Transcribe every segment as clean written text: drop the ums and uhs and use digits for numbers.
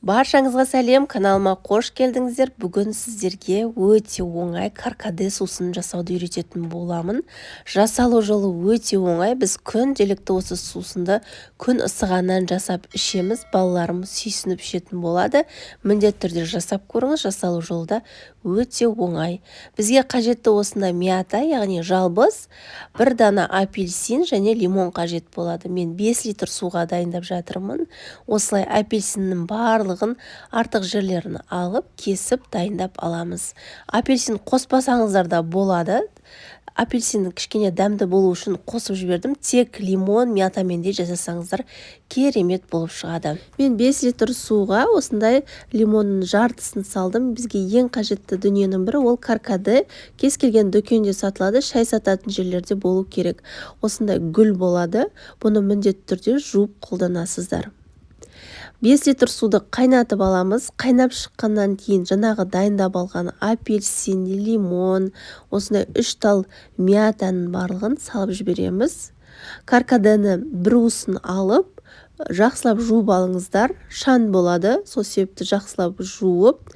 Баршаңызға сәлем, каналыма қош келдіңіздер. Бүгін сіздерге өте оңай каркаде сусын жасауды үйрететін боламын. Жасалу жолы өте оңай. Біз күнделікті осы сусынды күн ысығаннан жасап ішеміз. Балаларымыз сүйсініп ішетін болады. Міндетті түрде жасап көріңіз. Жасалу жолы да өте оңай. Бізге қажетті осында мята, яғни жалбыз, бір дана апельсин және лимон қажет болады. Мен 5 литр суға дайындап жатырмын. Осылай апельсиннің барлығын артық жерлерін алып, кесіп дайындап аламыз. Апельсин қоспасаңыздар да болады. Апельсин кішкене дәмді болу үшін қосып жібердім. Тек лимон, мятамен де жасасаңыздар керемет болып шығады. Мен 5 литр суға осындай лимонның жартысын салдым. Бізге ең қажетті дүниенің бірі ол каркаде. Кез келген дүкенде сатылады, шай сататын жерлерде болу керек. Осындай гүл болады. Бұны міндетті түрде жуып қолданасыздар. 5 литр суды қайнатып аламыз. Қайнап шыққаннан кейін жаңағы дайындап алған апельсин, лимон, осындай 3 тал мятаның барлығын салып жібереміз. Каркадені бір уысын алып, жақсылап жуып алыңыздар. Шаң болады, сол себепті жақсылап жуып,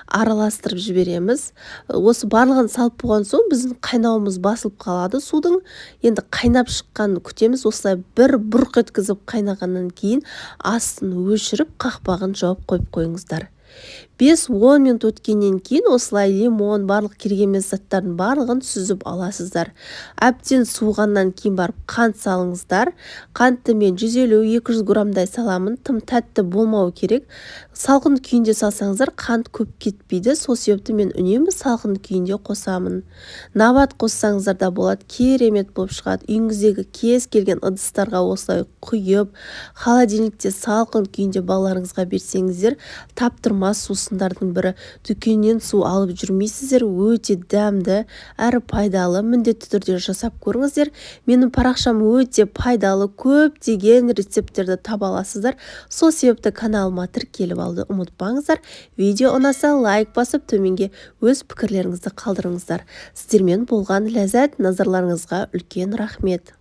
араластырып жібереміз. Осы барлығын салып болған соң біздің қайнауымыз басылып қалады судың. Енді қайнап шыққанын күтеміз. Осылай бір бұрқ еткізіп қайнағаннан кейін астын өшіріп, қақпағын жауып қойып қойыңыздар. 5-10 минут өткеннен кейін осылай лимон, барлық керек емес заттардың барлығын сүзіп аласыздар. Әбден суығаннан кейін барып қант салыңыздар. Қантты мен 150-200 грамдай саламын. Тым тәтті болмау керек. Салқын күйінде салсаңыздар қант көп кетпейді. Сол себепті мен үнемі салқын күйінде қосамын. Набат қоссаңыздар да болады, керемет болып шығады. Үйіңіздегі кез келген ыдыстарға осылай құйып, холодильникте салқын күйінде балаларыңызға берсеңіздер, таптырмас сусындардың бірі. Дүкеннен су алып жүрмейсіздер, өте дәмді, әрі пайдалы. Міндетті түрде жасап көріңіздер. Менің парақшам өте пайдалы, көптеген рецепттерді таба аласыздар. Сол себепті каналыма тіркеліп алды ұмытпаңыздар. Видео ұнаса лайк басып, төменге өз пікірлеріңізді қалдырыңыздар. Сіздермен болған ләззат, назарларыңызға үлкен рахмет.